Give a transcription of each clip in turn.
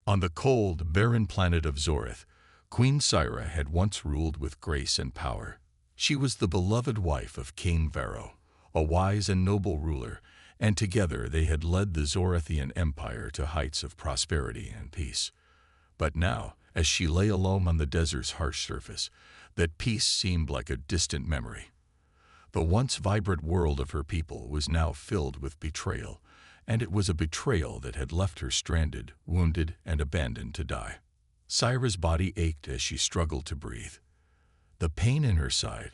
On the cold, barren planet of Zorith, Queen Syra had once ruled with grace and power. She was the beloved wife of King Varro, a wise and noble ruler, and together they had led the Zorithian Empire to heights of prosperity and peace. But now, as she lay alone on the desert's harsh surface, that peace seemed like a distant memory. The once vibrant world of her people was now filled with betrayal, and it was a betrayal that had left her stranded, wounded, and abandoned to die. Syra's body ached as she struggled to breathe. The pain in her side,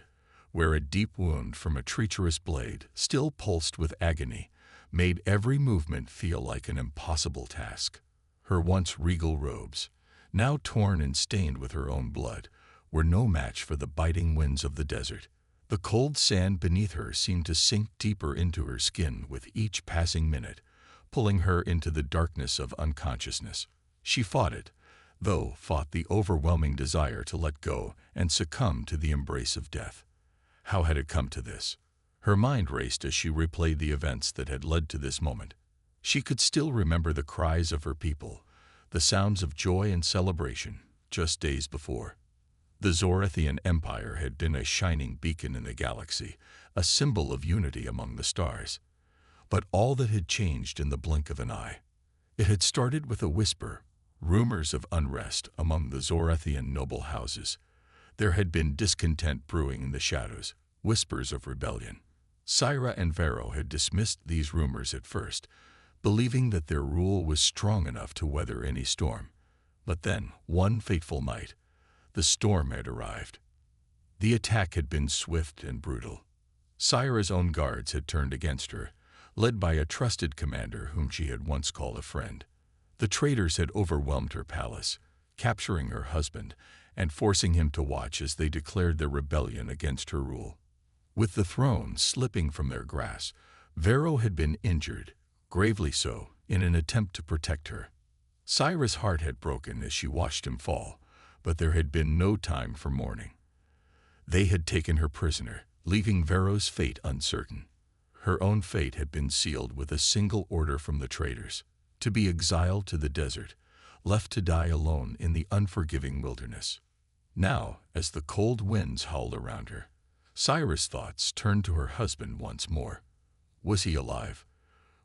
where a deep wound from a treacherous blade still pulsed with agony, made every movement feel like an impossible task. Her once regal robes, now torn and stained with her own blood, were no match for the biting winds of the desert. The cold sand beneath her seemed to sink deeper into her skin with each passing minute, pulling her into the darkness of unconsciousness. She fought it, though fought the overwhelming desire to let go and succumb to the embrace of death. How had it come to this? Her mind raced as she replayed the events that had led to this moment. She could still remember the cries of her people, the sounds of joy and celebration, just days before. The Zorithian Empire had been a shining beacon in the galaxy, a symbol of unity among the stars. But all that had changed in the blink of an eye. It had started with a whisper, rumors of unrest among the Zorithian noble houses. There had been discontent brewing in the shadows, whispers of rebellion. Syra and Varro had dismissed these rumors at first, believing that their rule was strong enough to weather any storm. But then, one fateful night, the storm had arrived. The attack had been swift and brutal. Syra's own guards had turned against her, led by a trusted commander whom she had once called a friend. The traitors had overwhelmed her palace, capturing her husband and forcing him to watch as they declared their rebellion against her rule. With the throne slipping from their grasp, Varro had been injured, gravely so, in an attempt to protect her. Syra's heart had broken as she watched him fall, but there had been no time for mourning. They had taken her prisoner, leaving Varro's fate uncertain. Her own fate had been sealed with a single order from the traitors, to be exiled to the desert, left to die alone in the unforgiving wilderness. Now, as the cold winds howled around her, Syra's thoughts turned to her husband once more. Was he alive?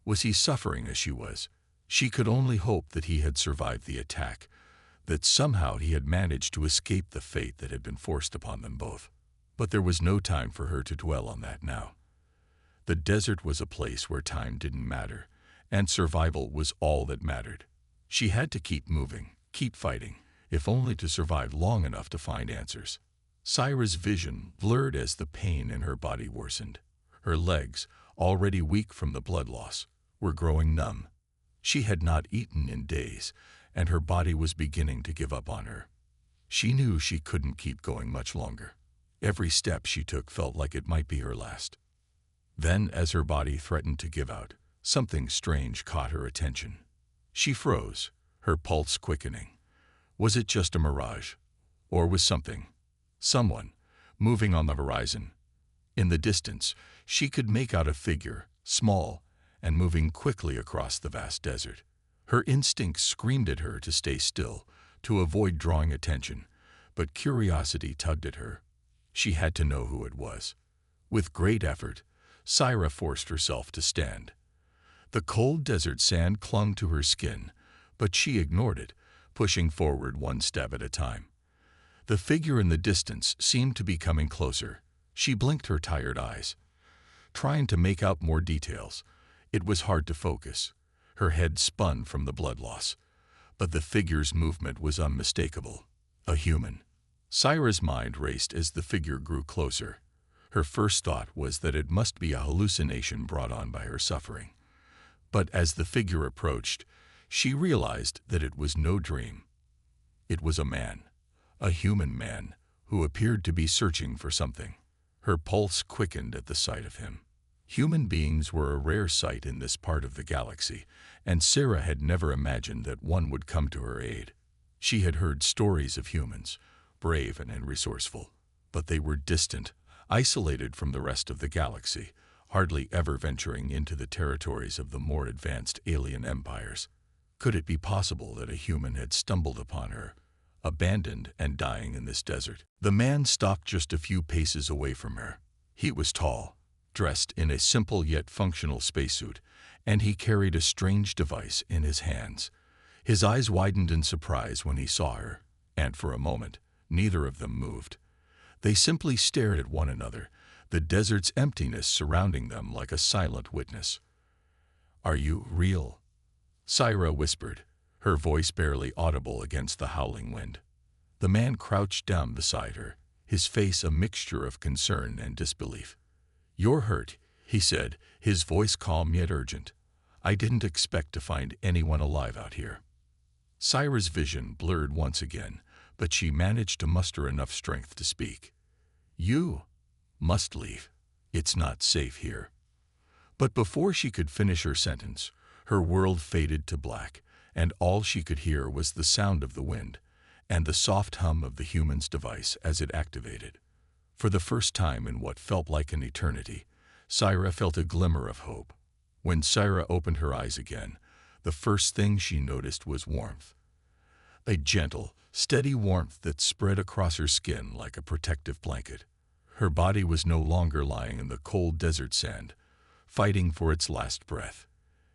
Was he suffering as she was? She could only hope that he had survived the attack, that somehow he had managed to escape the fate that had been forced upon them both. But there was no time for her to dwell on that now. The desert was a place where time didn't matter, and survival was all that mattered. She had to keep moving, keep fighting, if only to survive long enough to find answers. Syra's vision blurred as the pain in her body worsened. Her legs, already weak from the blood loss, were growing numb. She had not eaten in days, and her body was beginning to give up on her. She knew she couldn't keep going much longer. Every step she took felt like it might be her last. Then, as her body threatened to give out, something strange caught her attention. She froze, her pulse quickening. Was it just a mirage? Or was someone, moving on the horizon? In the distance, she could make out a figure, small, and moving quickly across the vast desert. Her instincts screamed at her to stay still, to avoid drawing attention, but curiosity tugged at her. She had to know who it was. With great effort, Syra forced herself to stand. The cold desert sand clung to her skin, but she ignored it, pushing forward one step at a time. The figure in the distance seemed to be coming closer. She blinked her tired eyes, trying to make out more details. It was hard to focus. Her head spun from the blood loss, but the figure's movement was unmistakable. A human. Syra's mind raced as the figure grew closer. Her first thought was that it must be a hallucination brought on by her suffering. But as the figure approached, she realized that it was no dream. It was a man, a human man, who appeared to be searching for something. Her pulse quickened at the sight of him. Human beings were a rare sight in this part of the galaxy, and Syra had never imagined that one would come to her aid. She had heard stories of humans, brave and resourceful, but they were distant, isolated from the rest of the galaxy, hardly ever venturing into the territories of the more advanced alien empires. Could it be possible that a human had stumbled upon her, abandoned and dying in this desert? The man stopped just a few paces away from her. He was tall, dressed in a simple yet functional spacesuit, and he carried a strange device in his hands. His eyes widened in surprise when he saw her, and for a moment, neither of them moved. They simply stared at one another, the desert's emptiness surrounding them like a silent witness. "Are you real?" Sci-Fi whispered, her voice barely audible against the howling wind. The man crouched down beside her, his face a mixture of concern and disbelief. "You're hurt," he said, his voice calm yet urgent. "I didn't expect to find anyone alive out here." Sci-Fi's vision blurred once again, but she managed to muster enough strength to speak. "You must leave. It's not safe here." But before she could finish her sentence, her world faded to black, and all she could hear was the sound of the wind and the soft hum of the human's device as it activated. For the first time in what felt like an eternity, Sci-Fi felt a glimmer of hope. When Sci-Fi opened her eyes again, the first thing she noticed was warmth. A gentle, steady warmth that spread across her skin like a protective blanket. Her body was no longer lying in the cold desert sand, fighting for its last breath.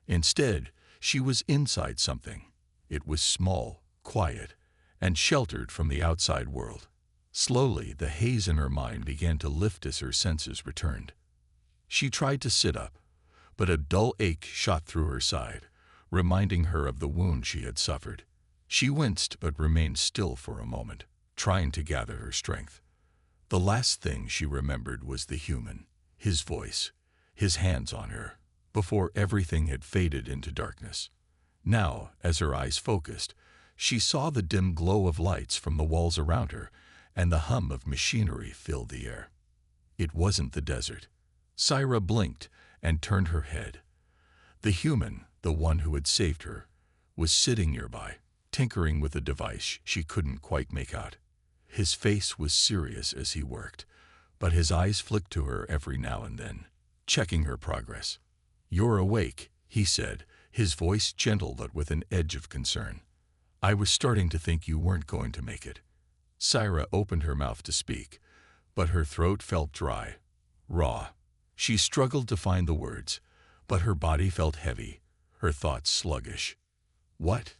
Instead, she was inside something. It was small, quiet, and sheltered from the outside world. Slowly, the haze in her mind began to lift as her senses returned. She tried to sit up, but a dull ache shot through her side, reminding her of the wound she had suffered. She winced but remained still for a moment, trying to gather her strength. The last thing she remembered was the human, his voice, his hands on her, before everything had faded into darkness. Now, as her eyes focused, she saw the dim glow of lights from the walls around her, and the hum of machinery filled the air. It wasn't the desert. Sci-Fi blinked and turned her head. The human, the one who had saved her, was sitting nearby, tinkering with a device she couldn't quite make out. His face was serious as he worked, but his eyes flicked to her every now and then, checking her progress. "You're awake," he said, his voice gentle but with an edge of concern. "I was starting to think you weren't going to make it." Sci-Fi opened her mouth to speak, but her throat felt dry, raw. She struggled to find the words, but her body felt heavy, her thoughts sluggish. "What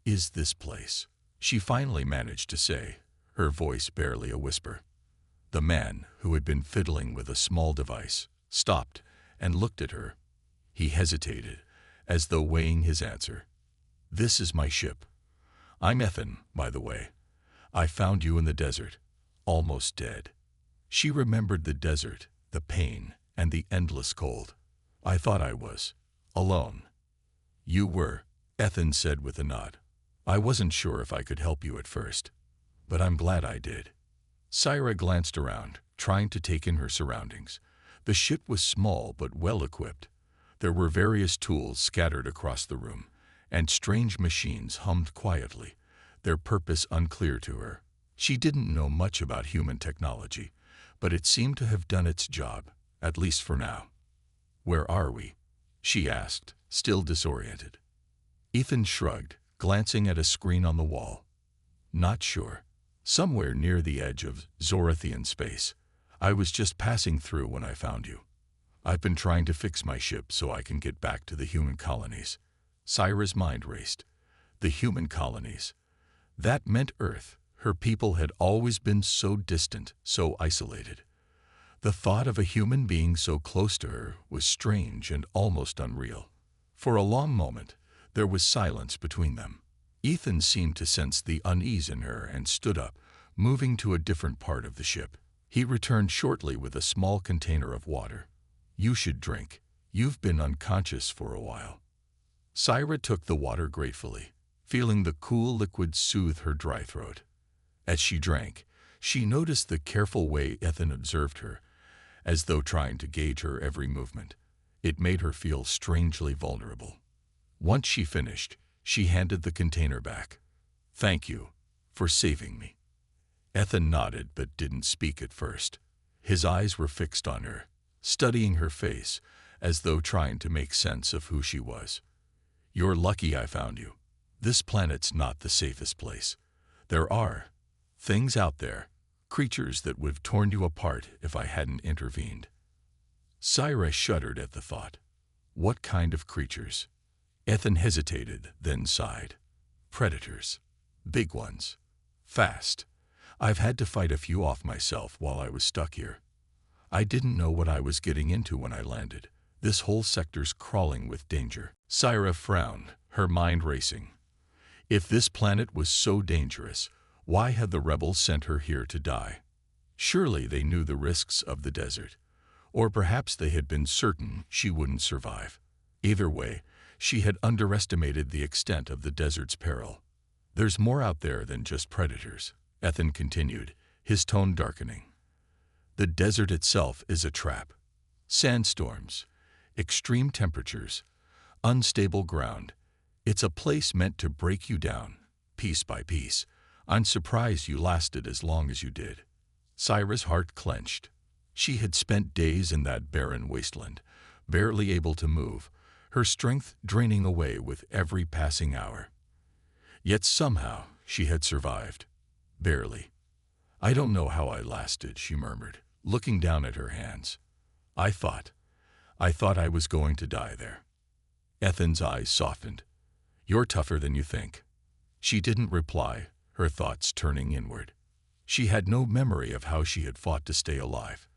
is this place?" she finally managed to say, her voice barely a whisper. The man, who had been fiddling with a small device, stopped and looked at her. He hesitated, as though weighing his answer. "This is my ship. I'm Ethan, by the way. I found you in the desert, almost dead." She remembered the desert, the pain, and the endless cold. "I thought I was alone." "You were," Ethan said with a nod. "I wasn't sure if I could help you at first, but I'm glad I did." Sci-Fi glanced around, trying to take in her surroundings. The ship was small but well-equipped. There were various tools scattered across the room, and strange machines hummed quietly, their purpose unclear to her. She didn't know much about human technology, but it seemed to have done its job, at least for now. "Where are we?" she asked, still disoriented. Ethan shrugged, glancing at a screen on the wall. "Not sure. Somewhere near the edge of Zorathian space. I was just passing through when I found you. I've been trying to fix my ship so I can get back to the human colonies." Sci-Fi's mind raced. The human colonies. That meant Earth. Her people had always been so distant, so isolated. The thought of a human being so close to her was strange and almost unreal. For a long moment, there was silence between them. Ethan seemed to sense the unease in her and stood up, moving to a different part of the ship. He returned shortly with a small container of water. "You should drink. You've been unconscious for a while." Sci-Fi took the water gratefully, feeling the cool liquid soothe her dry throat. As she drank, she noticed the careful way Ethan observed her, as though trying to gauge her every movement. It made her feel strangely vulnerable. Once she finished, she handed the container back. "Thank you for saving me." Ethan nodded but didn't speak at first. His eyes were fixed on her, studying her face, as though trying to make sense of who she was. "You're lucky I found you. This planet's not the safest place. There are things out there, creatures that would have torn you apart if I hadn't intervened. Syra shuddered at the thought. What kind of creatures? Ethan hesitated, then sighed. Predators. Big ones. Fast. I've had to fight a few off myself while I was stuck here. I didn't know what I was getting into when I landed. This whole sector's crawling with danger. Syra frowned, her mind racing. If this planet was so dangerous, why had the rebels sent her here to die? Surely they knew the risks of the desert. Or perhaps they had been certain she wouldn't survive. Either way, she had underestimated the extent of the desert's peril. There's more out there than just predators, Ethan continued, his tone darkening. The desert itself is a trap. Sandstorms, extreme temperatures, unstable ground. It's a place meant to break you down, piece by piece. I'm surprised you lasted as long as you did. Syra's heart clenched. She had spent days in that barren wasteland, barely able to move, her strength draining away with every passing hour. Yet somehow she had survived. Barely. I don't know how I lasted, she murmured, looking down at her hands. I thought I was going to die there. Ethan's eyes softened. You're tougher than you think. She didn't reply, her thoughts turning inward. She had no memory of how she had fought to stay alive.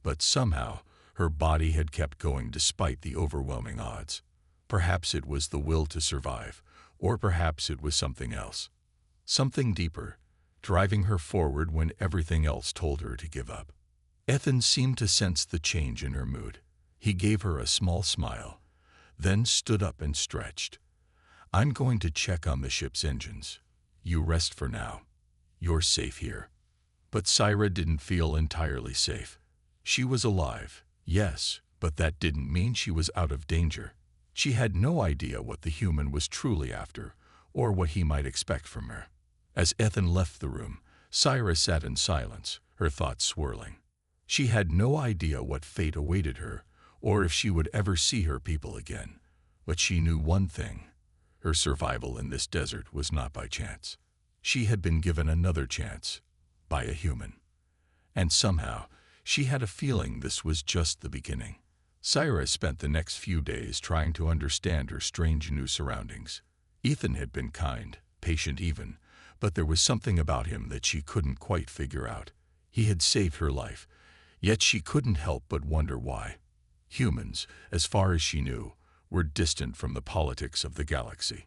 But somehow, her body had kept going despite the overwhelming odds. Perhaps it was the will to survive, or perhaps it was something else. Something deeper, driving her forward when everything else told her to give up. Ethan seemed to sense the change in her mood. He gave her a small smile, then stood up and stretched. I'm going to check on the ship's engines. You rest for now. You're safe here. But Syra didn't feel entirely safe. She was alive, yes, but that didn't mean she was out of danger. She had no idea what the human was truly after, or what he might expect from her. As Ethan left the room, Syra sat in silence, her thoughts swirling. She had no idea what fate awaited her, or if she would ever see her people again. But she knew one thing. Her survival in this desert was not by chance. She had been given another chance, by a human. And somehow, she had a feeling this was just the beginning. Syra spent the next few days trying to understand her strange new surroundings. Ethan had been kind, patient even, but there was something about him that she couldn't quite figure out. He had saved her life, yet she couldn't help but wonder why. Humans, as far as she knew, were distant from the politics of the galaxy.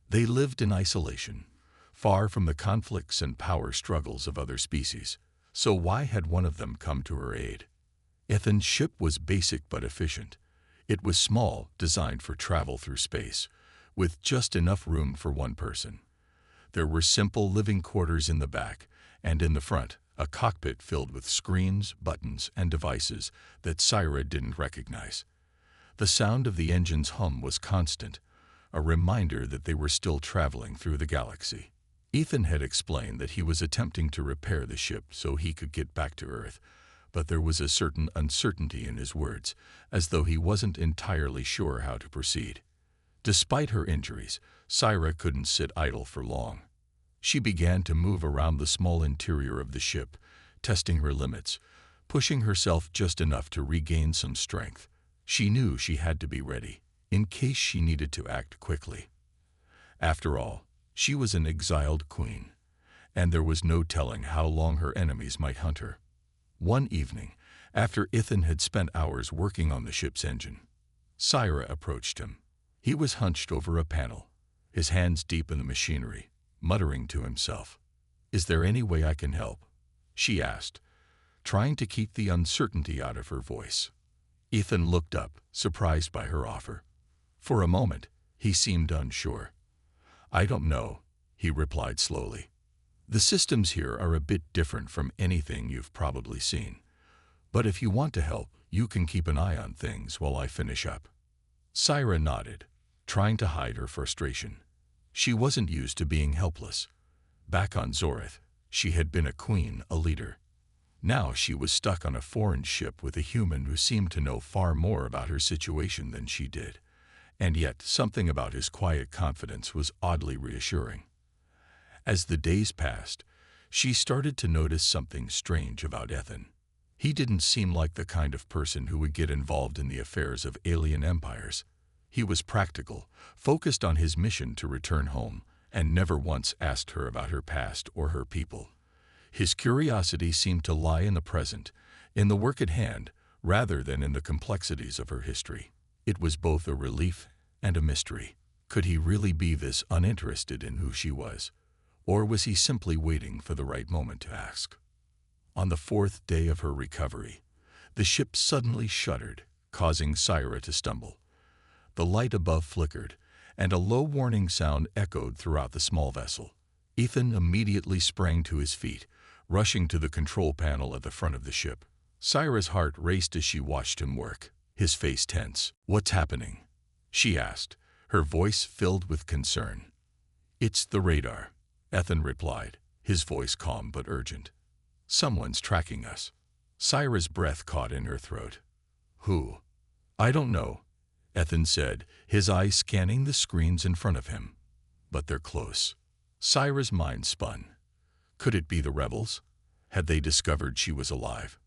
They lived in isolation, far from the conflicts and power struggles of other species. So why had one of them come to her aid? Ethan's ship was basic but efficient. It was small, designed for travel through space, with just enough room for one person. There were simple living quarters in the back, and in the front, a cockpit filled with screens, buttons, and devices that Syra didn't recognize. The sound of the engine's hum was constant, a reminder that they were still traveling through the galaxy. Ethan had explained that he was attempting to repair the ship so he could get back to Earth, but there was a certain uncertainty in his words, as though he wasn't entirely sure how to proceed. Despite her injuries, Syra couldn't sit idle for long. She began to move around the small interior of the ship, testing her limits, pushing herself just enough to regain some strength. She knew she had to be ready, in case she needed to act quickly. After all, she was an exiled queen, and there was no telling how long her enemies might hunt her. One evening, after Ethan had spent hours working on the ship's engine, Syra approached him. He was hunched over a panel, his hands deep in the machinery, muttering to himself. "Is there any way I can help?" she asked, trying to keep the uncertainty out of her voice. Ethan looked up, surprised by her offer. For a moment, he seemed unsure. "I don't know," he replied slowly. "The systems here are a bit different from anything you've probably seen. But if you want to help, you can keep an eye on things while I finish up." Syra nodded, trying to hide her frustration. She wasn't used to being helpless. Back on Zorith, she had been a queen, a leader. Now she was stuck on a foreign ship with a human who seemed to know far more about her situation than she did. And yet, something about his quiet confidence was oddly reassuring. As the days passed, she started to notice something strange about Ethan. He didn't seem like the kind of person who would get involved in the affairs of alien empires. He was practical, focused on his mission to return home, and never once asked her about her past or her people. His curiosity seemed to lie in the present, in the work at hand, rather than in the complexities of her history. It was both a relief and a mystery. Could he really be this uninterested in who she was? Or was he simply waiting for the right moment to ask? On the fourth day of her recovery, the ship suddenly shuddered, causing Sci-Fi to stumble. The light above flickered, and a low warning sound echoed throughout the small vessel. Ethan immediately sprang to his feet, rushing to the control panel at the front of the ship. Sci-Fi's heart raced as she watched him work, his face tense. "What's happening?" she asked, her voice filled with concern. "It's the radar," Ethan replied, his voice calm but urgent. "Someone's tracking us." Sci-Fi's breath caught in her throat. "Who?" "I don't know," Ethan said, his eyes scanning the screens in front of him. "But they're close." Sci-Fi's mind spun. Could it be the rebels? Had they discovered she was alive?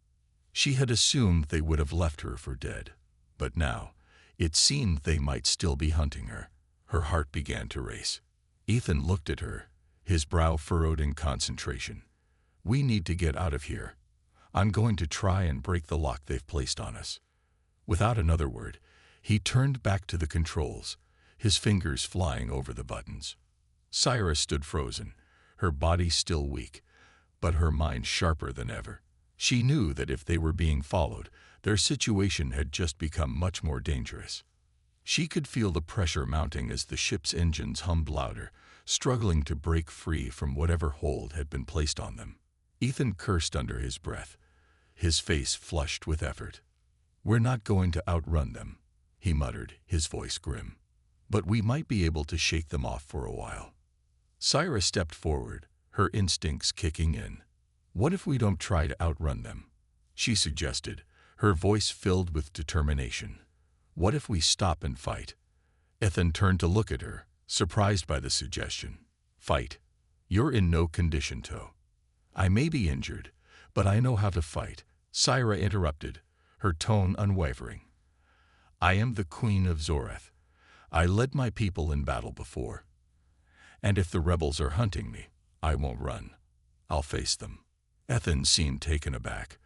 She had assumed they would have left her for dead. But now, it seemed they might still be hunting her. Her heart began to race. Ethan looked at her, his brow furrowed in concentration. "We need to get out of here. I'm going to try and break the lock they've placed on us." Without another word, he turned back to the controls, his fingers flying over the buttons. Sci-Fi stood frozen, her body still weak, but her mind sharper than ever. She knew that if they were being followed, their situation had just become much more dangerous. She could feel the pressure mounting as the ship's engines hummed louder, struggling to break free from whatever hold had been placed on them. Ethan cursed under his breath, his face flushed with effort. "We're not going to outrun them," he muttered, his voice grim. "But we might be able to shake them off for a while." Sci-Fi stepped forward, her instincts kicking in. "What if we don't try to outrun them?" she suggested, her voice filled with determination. "What if we stop and fight?" Ethan turned to look at her, surprised by the suggestion. "Fight? You're in no condition to." "I may be injured, but I know how to fight," Sci-Fi interrupted, her tone unwavering. "I am the Queen of Zoreth. I led my people in battle before. And if the rebels are hunting me, I won't run. I'll face them." Ethan seemed taken aback,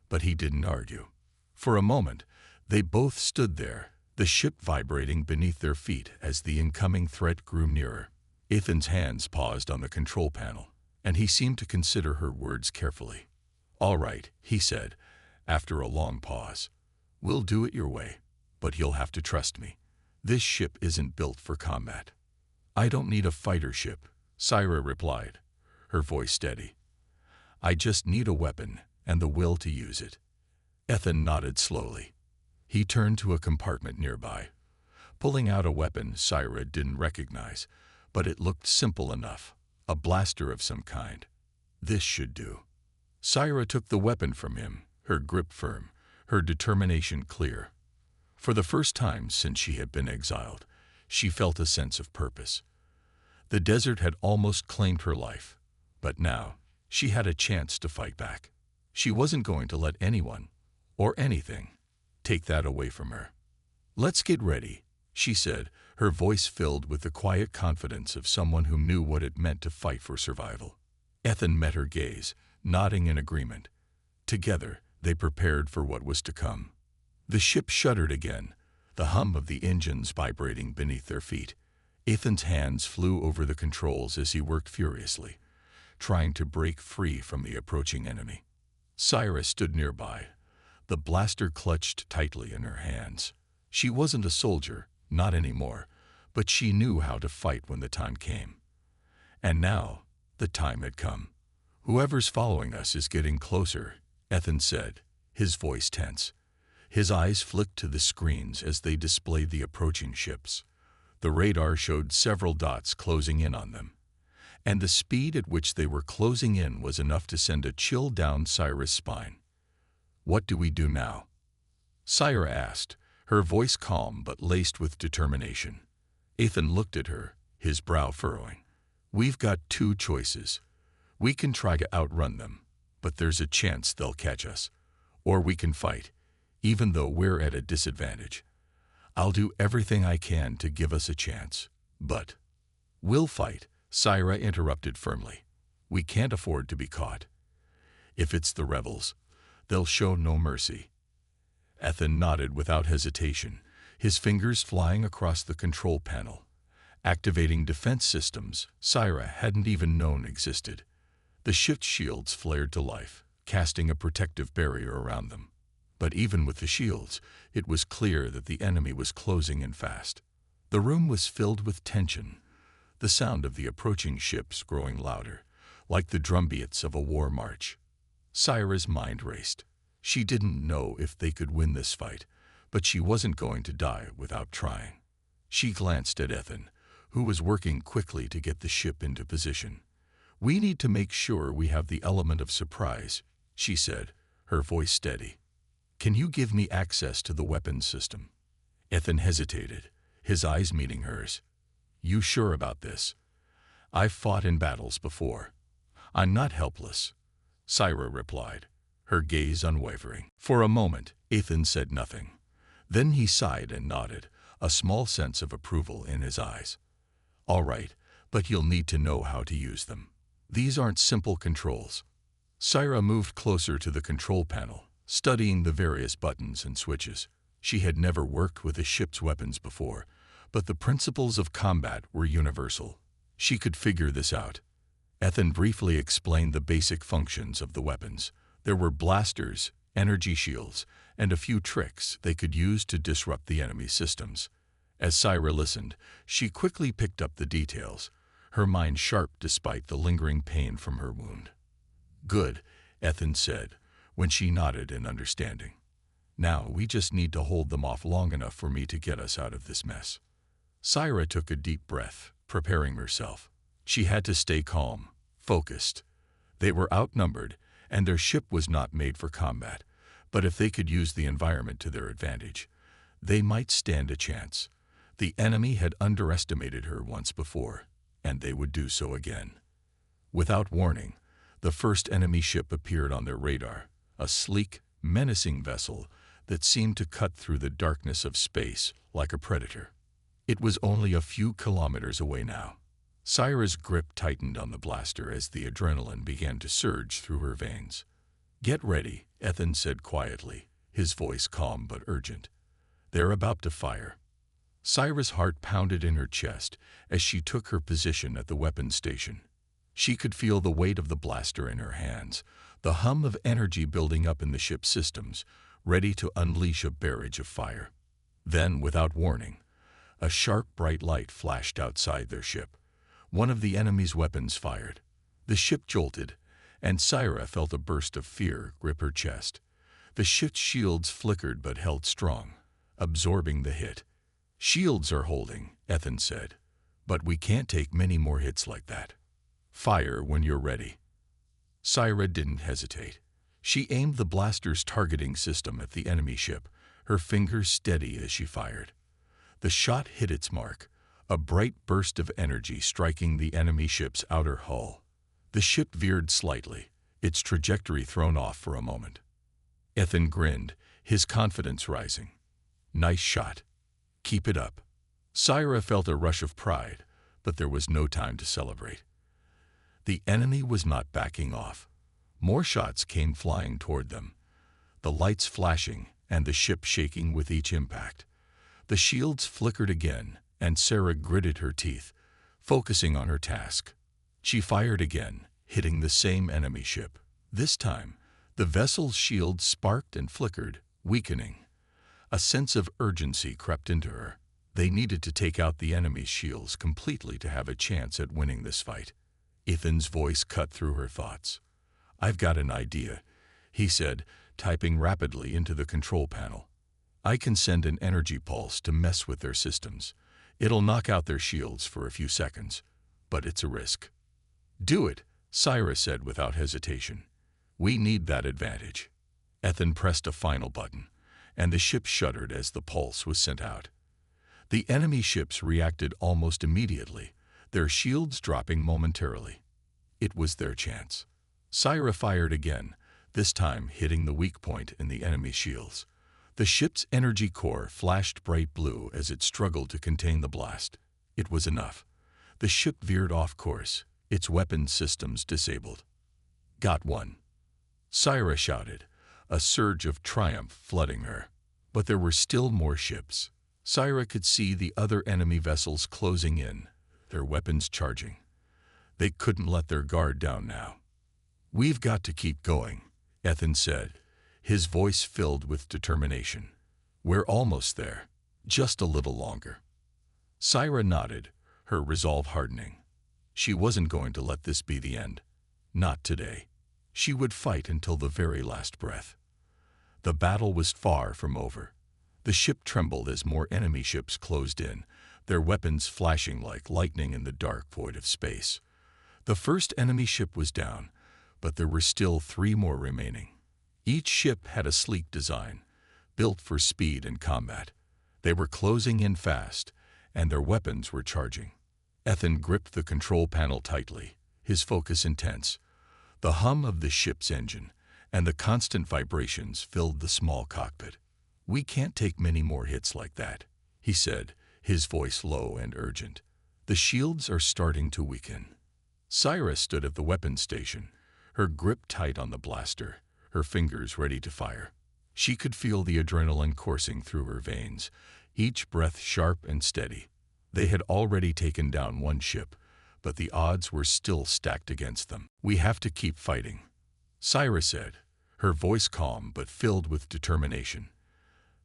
but he didn't argue. For a moment, they both stood there, the ship vibrating beneath their feet as the incoming threat grew nearer. Ethan's hands paused on the control panel, and he seemed to consider her words carefully. "All right," he said, after a long pause. "We'll do it your way, but you'll have to trust me. This ship isn't built for combat." "I don't need a fighter ship," Sci-Fi replied, her voice steady. "I just need a weapon and the will to use it." Ethan nodded slowly. He turned to a compartment nearby, pulling out a weapon Sci-Fi didn't recognize, but it looked simple enough, a blaster of some kind. This should do. Sci-Fi took the weapon from him, her grip firm, her determination clear. For the first time since she had been exiled, she felt a sense of purpose. The desert had almost claimed her life, but now she had a chance to fight back. She wasn't going to let anyone, or anything, take that away from her. "Let's get ready," she said, her voice filled with the quiet confidence of someone who knew what it meant to fight for survival. Ethan met her gaze, nodding in agreement. Together, they prepared for what was to come. The ship shuddered again, the hum of the engines vibrating beneath their feet. Ethan's hands flew over the controls as he worked furiously, trying to break free from the approaching enemy. Sci-Fi stood nearby, the blaster clutched tightly in her hands. She wasn't a soldier, not anymore, but she knew how to fight when the time came. And now, the time had come. "Whoever's following us is getting closer," Ethan said, his voice tense. His eyes flicked to the screens as they displayed the approaching ships. The radar showed several dots closing in on them, and the speed at which they were closing in was enough to send a chill down Sci-Fi's spine. "What do we do now?" Sci-Fi asked, her voice calm but laced with determination. Ethan looked at her, his brow furrowing. "We've got two choices. We can try to outrun them, but there's a chance they'll catch us. Or we can fight, even though we're at a disadvantage. I'll do everything I can to give us a chance, but—" "We'll fight," Syra interrupted firmly. "We can't afford to be caught. If it's the rebels, they'll show no mercy." Ethan nodded without hesitation, his fingers flying across the control panel, activating defense systems Syra hadn't even known existed. The ship's shields flared to life, casting a protective barrier around them. But even with the shields, it was clear that the enemy was closing in fast. The room was filled with tension, the sound of the approaching ships growing louder, like the drumbeats of a war march. Syra's mind raced. She didn't know if they could win this fight, but she wasn't going to die without trying. She glanced at Ethan, who was working quickly to get the ship into position. "We need to make sure we have the element of surprise," she said, her voice steady. "Can you give me access to the weapons system?" Ethan hesitated, his eyes meeting hers. "You sure about this? I've fought in battles before. I'm not helpless," Syra replied, her gaze unwavering. For a moment, Ethan said nothing. Then he sighed and nodded, a small sense of approval in his eyes. "All right, but you'll need to know how to use them. These aren't simple controls." Syra moved closer to the control panel, studying the various buttons and switches. She had never worked with a ship's weapons before, but the principles of combat were universal. She could figure this out. Ethan briefly explained the basic functions of the weapons. There were blasters, energy shields, and a few tricks they could use to disrupt the enemy's systems. As Syra listened, she quickly picked up the details, her mind sharp despite the lingering pain from her wound. "Good," Ethan said, when she nodded in understanding. "Now we just need to hold them off long enough for me to get us out of this mess." Syra took a deep breath, preparing herself. She had to stay calm, focused. They were outnumbered, and their ship was not made for combat, but if they could use the environment to their advantage, they might stand a chance. The enemy had underestimated her once before, and they would do so again. Without warning, the first enemy ship appeared on their radar, a sleek, menacing vessel that seemed to cut through the darkness of space like a predator. It was only a few kilometers away now. Syra's grip tightened on the blaster as the adrenaline began to surge through her veins. "Get ready," Ethan said quietly, his voice calm but urgent. "They're about to fire." Syra's heart pounded in her chest as she took her position at the weapons station. She could feel the weight of the blaster in her hands, the hum of energy building up in the ship's systems, ready to unleash a barrage of fire. Then, without warning, a sharp, bright light flashed outside their ship. One of the enemy's weapons fired. The ship jolted, and Syra felt a burst of fear grip her chest. The ship's shields flickered but held strong, absorbing the hit. "Shields are holding," Ethan said, "but we can't take many more hits like that. Fire when you're ready." Syra didn't hesitate. She aimed the blaster's targeting system at the enemy ship, her fingers steady as she fired. The shot hit its mark, a bright burst of energy striking the enemy ship's outer hull. The ship veered slightly, its trajectory thrown off for a moment. Ethan grinned, his confidence rising. "Nice shot. Keep it up." Syra felt a rush of pride, but there was no time to celebrate. The enemy was not backing off. More shots came flying toward them, the lights flashing and the ship shaking with each impact. The shields flickered again, and Syra gritted her teeth, focusing on her task. She fired again, hitting the same enemy ship. This time, the vessel's shields sparked and flickered, weakening. A sense of urgency crept into her. They needed to take out the enemy's shields completely to have a chance at winning this fight. Ethan's voice cut through her thoughts. "I've got an idea," he said, typing rapidly into the control panel. "I can send an energy pulse to mess with their systems. It'll knock out their shields for a few seconds, but it's a risk." "Do it," Syra said without hesitation. "We need that advantage." Ethan pressed a final button, and the ship shuddered as the pulse was sent out. The enemy ships reacted almost immediately, their shields dropping momentarily. It was their chance. Sci-Fi fired again, this time hitting the weak point in the enemy shields. The ship's energy core flashed bright blue as it struggled to contain the blast. It was enough. The ship veered off course, its weapon systems disabled. "Got one," Sci-Fi shouted, a surge of triumph flooding her. But there were still more ships. Sci-Fi could see the other enemy vessels closing in, their weapons charging. They couldn't let their guard down now. "We've got to keep going," Ethan said, his voice filled with determination. "We're almost there. Just a little longer." Sci-Fi nodded, her resolve hardening. She wasn't going to let this be the end. Not today. She would fight until the very last breath. The battle was far from over. The ship trembled as more enemy ships closed in, their weapons flashing like lightning in the dark void of space. The first enemy ship was down, but there were still 3 more remaining. Each ship had a sleek design, built for speed and combat. They were closing in fast, and their weapons were charging. Ethan gripped the control panel tightly, his focus intense. The hum of the ship's engine and the constant vibrations filled the small cockpit. "We can't take many more hits like that," he said, his voice low and urgent. "The shields are starting to weaken." Sci-Fi stood at the weapons station, her grip tight on the blaster, her fingers ready to fire. She could feel the adrenaline coursing through her veins, each breath sharp and steady. They had already taken down one ship, but the odds were still stacked against them. "We have to keep fighting," Sci-Fi said, her voice calm but filled with determination.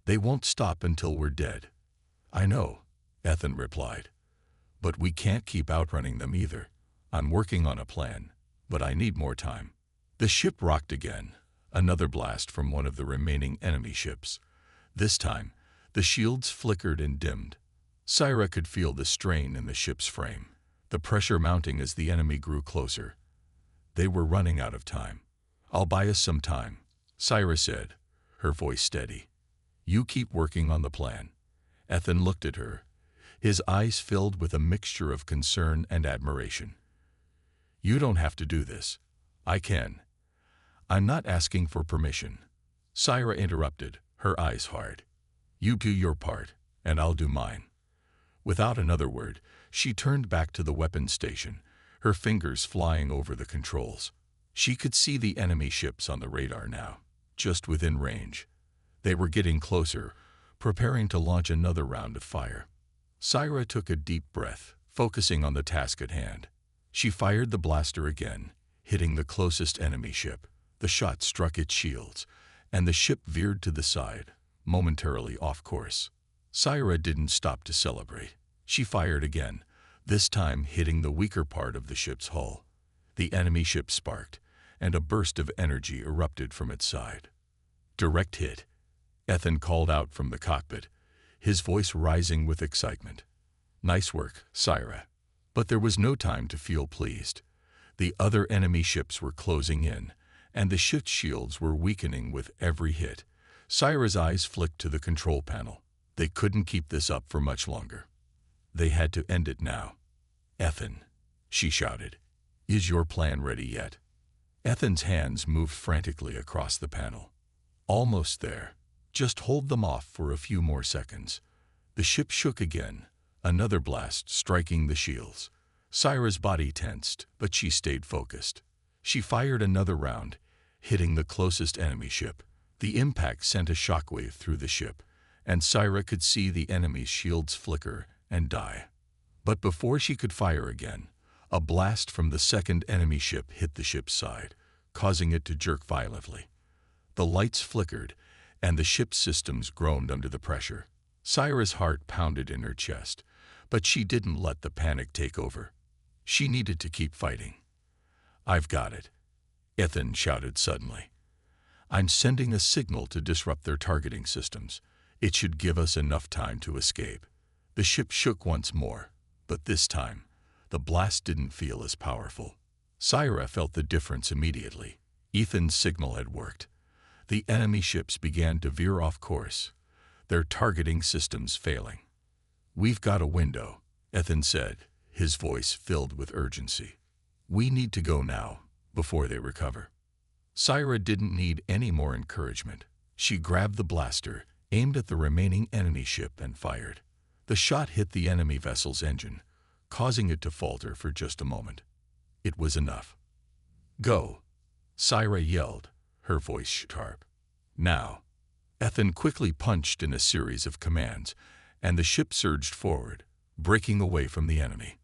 "They won't stop until we're dead." "I know," Ethan replied. "But we can't keep outrunning them either. I'm working on a plan, but I need more time." The ship rocked again, another blast from one of the remaining enemy ships. This time, the shields flickered and dimmed. Sci-Fi could feel the strain in the ship's frame, the pressure mounting as the enemy grew closer. They were running out of time. "I'll buy us some time," Sci-Fi said, her voice steady. "You keep working on the plan." Ethan looked at her, his eyes filled with a mixture of concern and admiration. "You don't have to do this. I can." "I'm not asking for permission," Sci-Fi interrupted, her eyes hard. "You do your part, and I'll do mine." Without another word, she turned back to the weapons station, her fingers flying over the controls. She could see the enemy ships on the radar now, just within range. They were getting closer, preparing to launch another round of fire. Sci-Fi took a deep breath, focusing on the task at hand. She fired the blaster again, hitting the closest enemy ship. The shot struck its shields, and the ship veered to the side, momentarily off course. Sci-Fi didn't stop to celebrate. She fired again, this time hitting the weaker part of the ship's hull. The enemy ship sparked, and a burst of energy erupted from its side. "Direct hit," Ethan called out from the cockpit, his voice rising with excitement. "Nice work, Sci-Fi." But there was no time to feel pleased. The other enemy ships were closing in, and the ship's shields were weakening with every hit. Sci-Fi's eyes flicked to the control panel. They couldn't keep this up for much longer. They had to end it now. "Ethan," she shouted, "is your plan ready yet?" Ethan's hands moved frantically across the panel. "Almost there. Just hold them off for a few more seconds." The ship shook again, another blast striking the shields. Sci-Fi's body tensed, but she stayed focused. She fired another round, hitting the closest enemy ship. The impact sent a shockwave through the ship, and Sci-Fi could see the enemy's shields flicker and die. But before she could fire again, a blast from the second enemy ship hit the ship's side, causing it to jerk violently. The lights flickered, and the ship's systems groaned under the pressure. Sci-Fi's heart pounded in her chest, but she didn't let the panic take over. She needed to keep fighting. "I've got it," Ethan shouted suddenly. "I'm sending a signal to disrupt their targeting systems. It should give us enough time to escape." The ship shook once more, but this time, the blast didn't feel as powerful. Sci-Fi felt the difference immediately. Ethan's signal had worked. The enemy ships began to veer off course, their targeting systems failing. "We've got a window," Ethan said, his voice filled with urgency. "We need to go now, before they recover." Syra didn't need any more encouragement. She grabbed the blaster, aimed at the remaining enemy ship, and fired. The shot hit the enemy vessel's engine, causing it to falter for just a moment. It was enough. "Go!" Syra yelled, her voice sharp. "Now!" Ethan quickly punched in a series of commands, and the ship surged forward, breaking away from the enemy.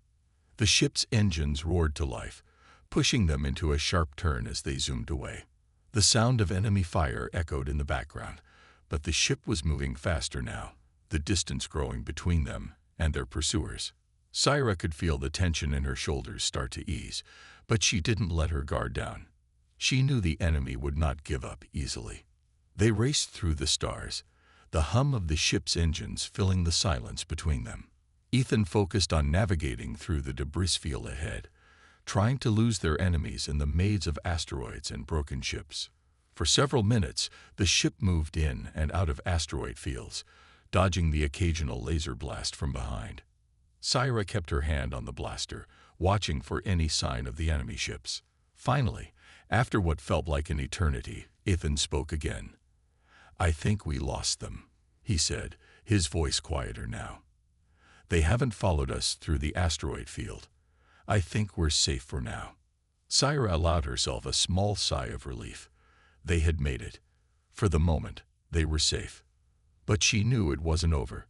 The ship's engines roared to life, pushing them into a sharp turn as they zoomed away. The sound of enemy fire echoed in the background, but the ship was moving faster now, the distance growing between them and their pursuers. Syra could feel the tension in her shoulders start to ease, but she didn't let her guard down. She knew the enemy would not give up easily. They raced through the stars, the hum of the ship's engines filling the silence between them. Ethan focused on navigating through the debris field ahead, trying to lose their enemies in the maze of asteroids and broken ships. For several minutes, the ship moved in and out of asteroid fields, dodging the occasional laser blast from behind. Syra kept her hand on the blaster, watching for any sign of the enemy ships. Finally, after what felt like an eternity, Ethan spoke again. "I think we lost them," he said, his voice quieter now. "They haven't followed us through the asteroid field. I think we're safe for now." Syra allowed herself a small sigh of relief. They had made it. For the moment, they were safe. But she knew it wasn't over.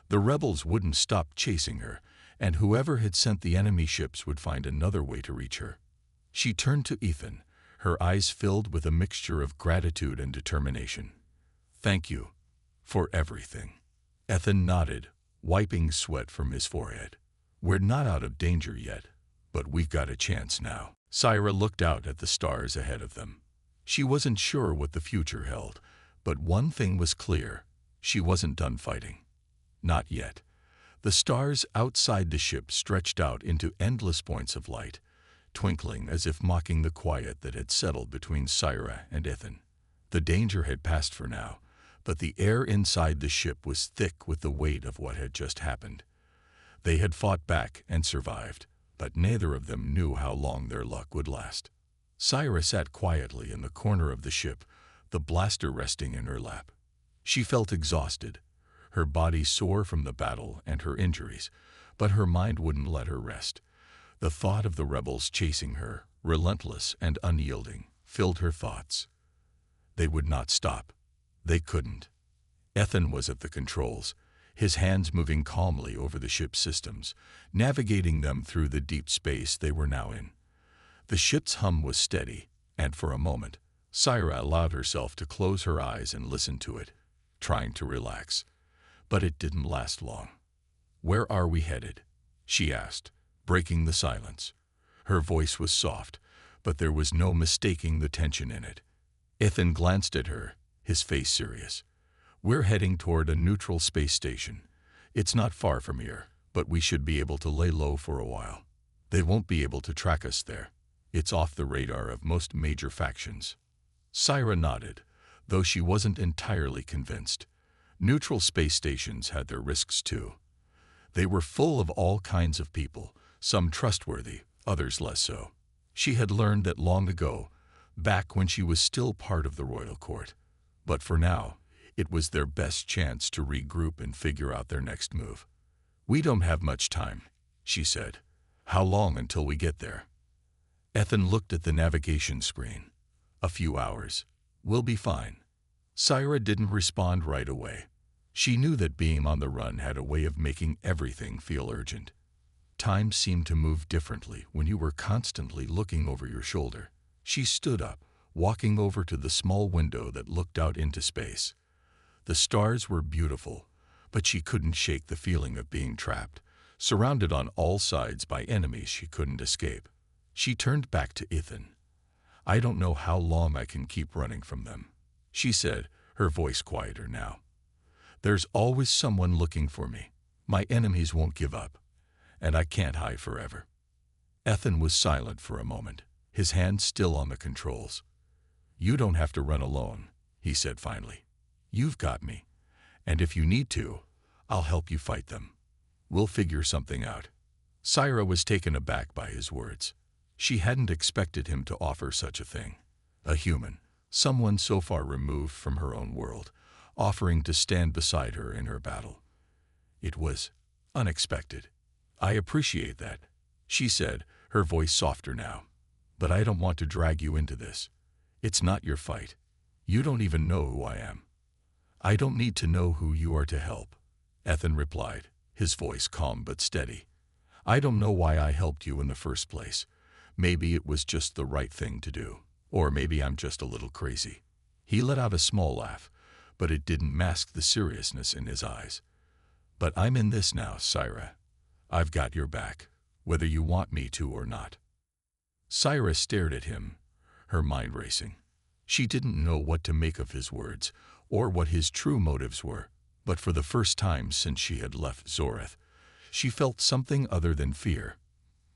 The rebels wouldn't stop chasing her, and whoever had sent the enemy ships would find another way to reach her. She turned to Ethan, her eyes filled with a mixture of gratitude and determination. "Thank you for everything." Ethan nodded, wiping sweat from his forehead. "We're not out of danger yet, but we've got a chance now." Syra looked out at the stars ahead of them. She wasn't sure what the future held, but one thing was clear: she wasn't done fighting. Not yet. The stars outside the ship stretched out into endless points of light, twinkling as if mocking the quiet that had settled between Syra and Ethan. The danger had passed for now, but the air inside the ship was thick with the weight of what had just happened. They had fought back and survived, but neither of them knew how long their luck would last. Syra sat quietly in the corner of the ship, the blaster resting in her lap. She felt exhausted, her body sore from the battle and her injuries, but her mind wouldn't let her rest. The thought of the rebels chasing her, relentless and unyielding, filled her thoughts. They would not stop. They couldn't. Ethan was at the controls, his hands moving calmly over the ship's systems, navigating them through the deep space they were now in. The ship's hum was steady, and for a moment, Syra allowed herself to close her eyes and listen to it, trying to relax. But it didn't last long. "Where are we headed?" she asked, breaking the silence. Her voice was soft, but there was no mistaking the tension in it. Ethan glanced at her, his face serious. "We're heading toward a neutral space station. It's not far from here, but we should be able to lay low for a while. They won't be able to track us there. It's off the radar of most major factions." Syra nodded, though she wasn't entirely convinced. Neutral space stations had their risks too. They were full of all kinds of people, some trustworthy, others less so. She had learned that long ago, back when she was still part of the royal court. But for now, it was their best chance to regroup and figure out their next move. "We don't have much time," she said. "How long until we get there?" Ethan looked at the navigation screen. "A few hours. We'll be fine." Syra didn't respond right away. She knew that being on the run had a way of making everything feel urgent. Time seemed to move differently when you were constantly looking over your shoulder. She stood up, walking over to the small window that looked out into space. The stars were beautiful, but she couldn't shake the feeling of being trapped, surrounded on all sides by enemies she couldn't escape. She turned back to Ethan. "I don't know how long I can keep running from them," she said, her voice quieter now. "There's always someone looking for me. My enemies won't give up, and I can't hide forever." Ethan was silent for a moment, his hand still on the controls. "You don't have to run alone," he said finally. "You've got me, and if you need to, I'll help you fight them. We'll figure something out." Syra was taken aback by his words. She hadn't expected him to offer such a thing. A human, someone so far removed from her own world, offering to stand beside her in her battle. It was unexpected. "I appreciate that," she said, her voice softer now. "But I don't want to drag you into this. It's not your fight. You don't even know who I am." "I don't need to know who you are to help," Ethan replied, his voice calm but steady. "I don't know why I helped you in the first place. Maybe it was just the right thing to do. Or maybe I'm just a little crazy." He let out a small laugh, but it didn't mask the seriousness in his eyes. "But I'm in this now, Syra. I've got your back, whether you want me to or not." Syra stared at him, her mind racing. She didn't know what to make of his words, or what his true motives were, but for the first time since she had left Zoreth, she felt something other than fear.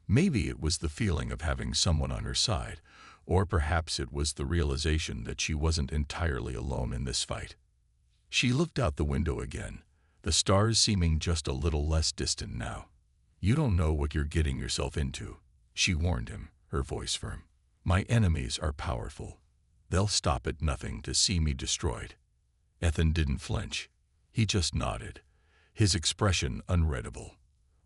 Maybe it was the feeling of having someone on her side, or perhaps it was the realization that she wasn't entirely alone in this fight. She looked out the window again, the stars seeming just a little less distant now. "You don't know what you're getting yourself into," she warned him, her voice firm. "My enemies are powerful. They'll stop at nothing to see me destroyed." Ethan didn't flinch. He just nodded, his expression unreadable.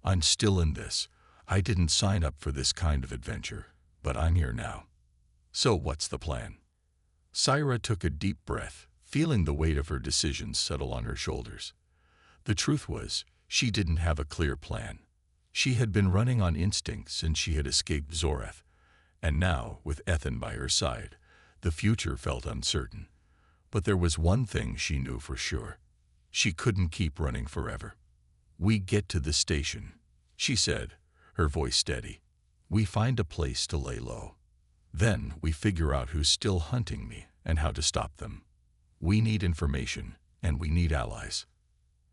"I'm still in this. I didn't sign up for this kind of adventure, but I'm here now. So what's the plan?" Syra took a deep breath, feeling the weight of her decisions settle on her shoulders. The truth was, she didn't have a clear plan. She had been running on instinct since she had escaped Zoreth, and now, with Ethan by her side, the future felt uncertain. But there was one thing she knew for sure. She couldn't keep running forever. "We get to the station," she said, her voice steady. "We find a place to lay low. Then we figure out who's still hunting me and how to stop them. We need information, and we need allies."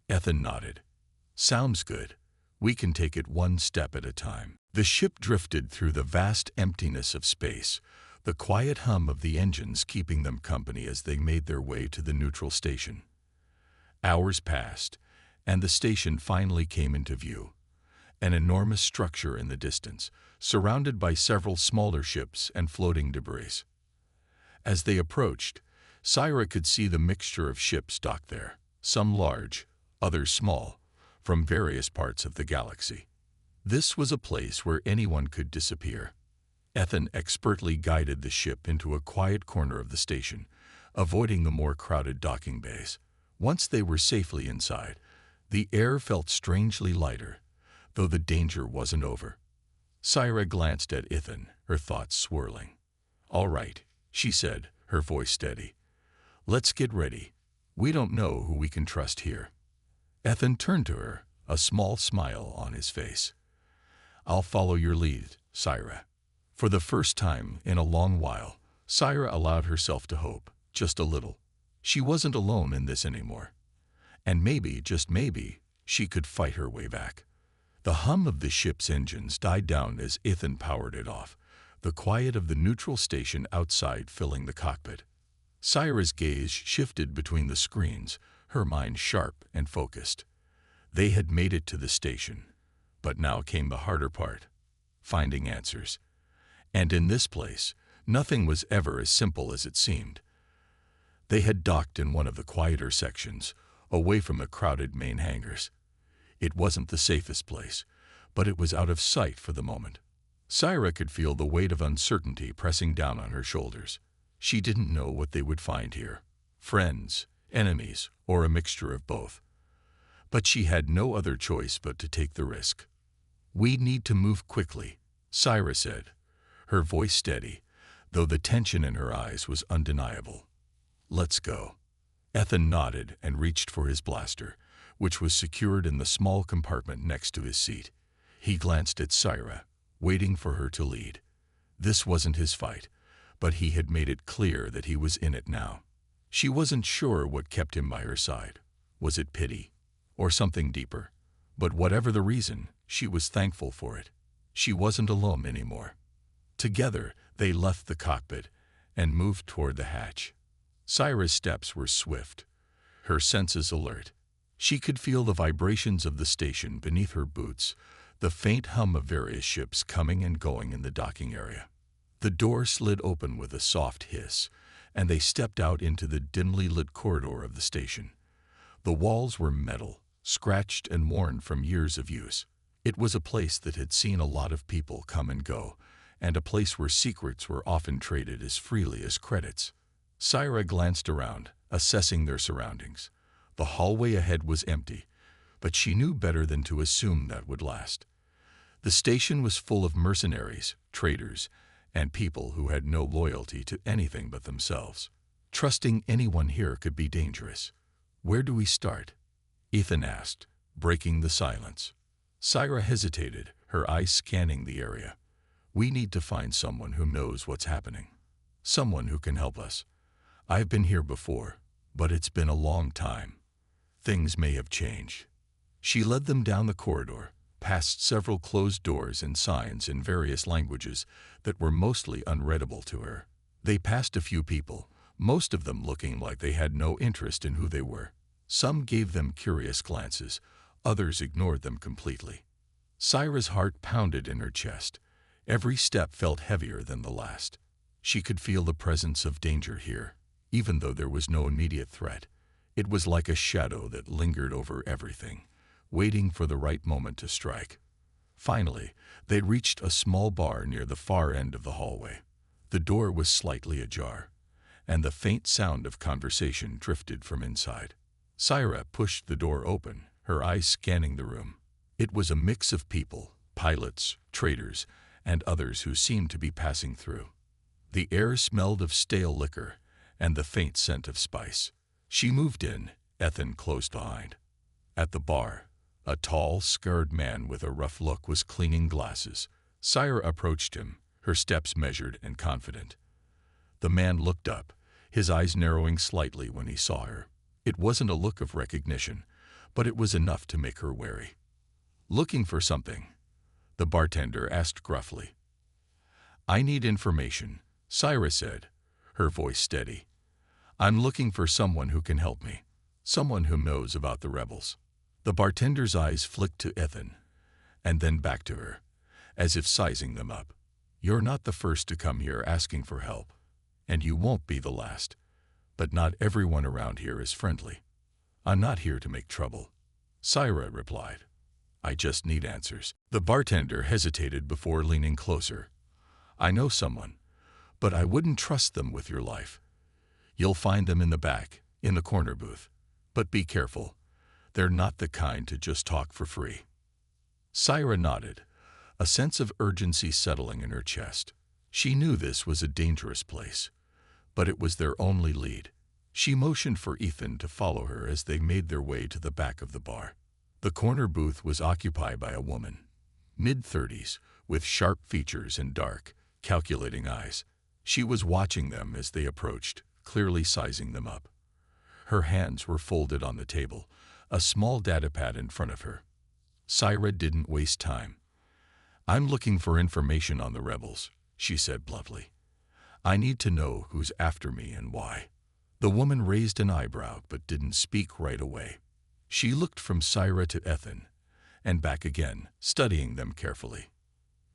Ethan nodded. "Sounds good. We can take it one step at a time." The ship drifted through the vast emptiness of space, the quiet hum of the engines keeping them company as they made their way to the neutral station. Hours passed, and the station finally came into view. An enormous structure in the distance, surrounded by several smaller ships and floating debris. As they approached, Syra could see the mixture of ships docked there, some large, others small, from various parts of the galaxy. This was a place where anyone could disappear. Ethan expertly guided the ship into a quiet corner of the station, avoiding the more crowded docking bays. Once they were safely inside, the air felt strangely lighter, though the danger wasn't over. Syra glanced at Ethan, her thoughts swirling. "All right," she said, her voice steady. "Let's get ready. We don't know who we can trust here." Ethan turned to her, a small smile on his face. "I'll follow your lead, Syra." For the first time in a long while, Syra allowed herself to hope, just a little. She wasn't alone in this anymore. And maybe, just maybe, she could fight her way back. The hum of the ship's engines died down as Ethan powered it off, the quiet of the neutral station outside filling the cockpit. Syra's gaze shifted between the screens, her mind sharp and focused. They had made it to the station, but now came the harder part, finding answers. And in this place, nothing was ever as simple as it seemed. They had docked in one of the quieter sections, away from the crowded main hangars. It wasn't the safest place, but it was out of sight for the moment. Syra could feel the weight of uncertainty pressing down on her shoulders. She didn't know what they would find here. Friends, enemies, or a mixture of both. But she had no other choice but to take the risk. "We need to move quickly," Syra said, her voice steady, though the tension in her eyes was undeniable. "Let's go." Ethan nodded and reached for his blaster, which was secured in the small compartment next to his seat. He glanced at Syra, waiting for her to lead. This wasn't his fight, but he had made it clear that he was in it now. She wasn't sure what kept him by her side. Was it pity, or something deeper? But whatever the reason, she was thankful for it. She wasn't alone anymore. Together, they left the cockpit and moved toward the hatch. Syra's steps were swift, her senses alert. She could feel the vibrations of the station beneath her boots, the faint hum of various ships coming and going in the docking area. The door slid open with a soft hiss, and they stepped out into the dimly lit corridor of the station. The walls were metal, scratched and worn from years of use. It was a place that had seen a lot of people come and go, and a place where secrets were often traded as freely as credits. Syra glanced around, assessing their surroundings. The hallway ahead was empty, but she knew better than to assume that would last. The station was full of mercenaries, traders, and people who had no loyalty to anything but themselves. Trusting anyone here could be dangerous. "Where do we start?" Ethan asked, breaking the silence. Syra hesitated, her eyes scanning the area. "We need to find someone who knows what's happening. Someone who can help us. I've been here before, but it's been a long time. Things may have changed." She led them down the corridor, past several closed doors and signs in various languages that were mostly unreadable to her. They passed a few people, most of them looking like they had no interest in who they were. Some gave them curious glances, others ignored them completely. Syra's heart pounded in her chest. Every step felt heavier than the last. She could feel the presence of danger here, even though there was no immediate threat. It was like a shadow that lingered over everything, waiting for the right moment to strike. Finally, they reached a small bar near the far end of the hallway. The door was slightly ajar, and the faint sound of conversation drifted from inside. Syra pushed the door open, her eyes scanning the room. It was a mix of people, pilots, traders, and others who seemed to be passing through. The air smelled of stale liquor and the faint scent of spice. She moved in, Ethan close behind. At the bar, a tall, scarred man with a rough look was cleaning glasses. Syra approached him, her steps measured and confident. The man looked up, his eyes narrowing slightly when he saw her. It wasn't a look of recognition, but it was enough to make her wary. "Looking for something?" the bartender asked gruffly. "I need information," Syra said, her voice steady. "I'm looking for someone who can help me, someone who knows about the rebels." The bartender's eyes flicked to Ethan, and then back to her, as if sizing them up. "You're not the first to come here asking for help, and you won't be the last. But not everyone around here is friendly. I'm not here to make trouble," Syra replied. "I just need answers." The bartender hesitated before leaning closer. "I know someone, but I wouldn't trust them with your life. You'll find them in the back, in the corner booth. But be careful. They're not the kind to just talk for free." Syra nodded, a sense of urgency settling in her chest. She knew this was a dangerous place, but it was their only lead. She motioned for Ethan to follow her as they made their way to the back of the bar. The corner booth was occupied by a woman, mid-30s, with sharp features and dark, calculating eyes. She was watching them as they approached, clearly sizing them up. Her hands were folded on the table, a small datapad in front of her. Syra didn't waste time. "I'm looking for information on the rebels," she said bluntly. "I need to know who's after me and why." The woman raised an eyebrow but didn't speak right away. She looked from Syra to Ethan, and back again, studying them carefully.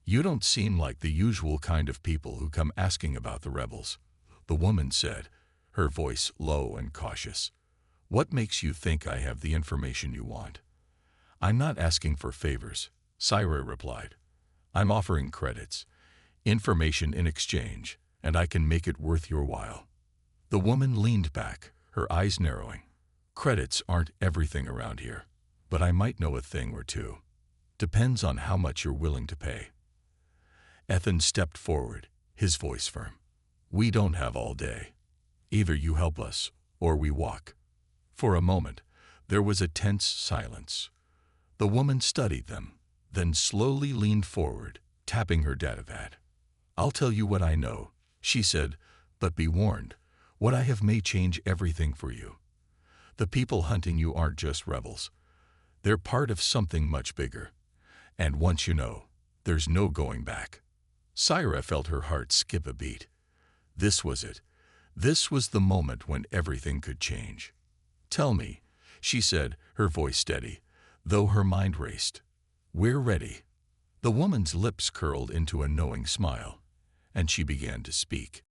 "You don't seem like the usual kind of people who come asking about the rebels," the woman said, her voice low and cautious. "What makes you think I have the information you want?" "I'm not asking for favors," Syra replied. "I'm offering credits, information in exchange, and I can make it worth your while." The woman leaned back, her eyes narrowing. "Credits aren't everything around here, but I might know a thing or two. Depends on how much you're willing to pay." Ethan stepped forward, his voice firm. "We don't have all day. Either you help us, or we walk." For a moment, there was a tense silence. The woman studied them, then slowly leaned forward, tapping her datapad. "I'll tell you what I know," she said, "but be warned, what I have may change everything for you. The people hunting you aren't just rebels. They're part of something much bigger. And once you know, there's no going back." Syra felt her heart skip a beat. This was it. This was the moment when everything could change. "Tell me," she said, her voice steady, though her mind raced. "We're ready." The woman's lips curled into a knowing smile, and she began to speak.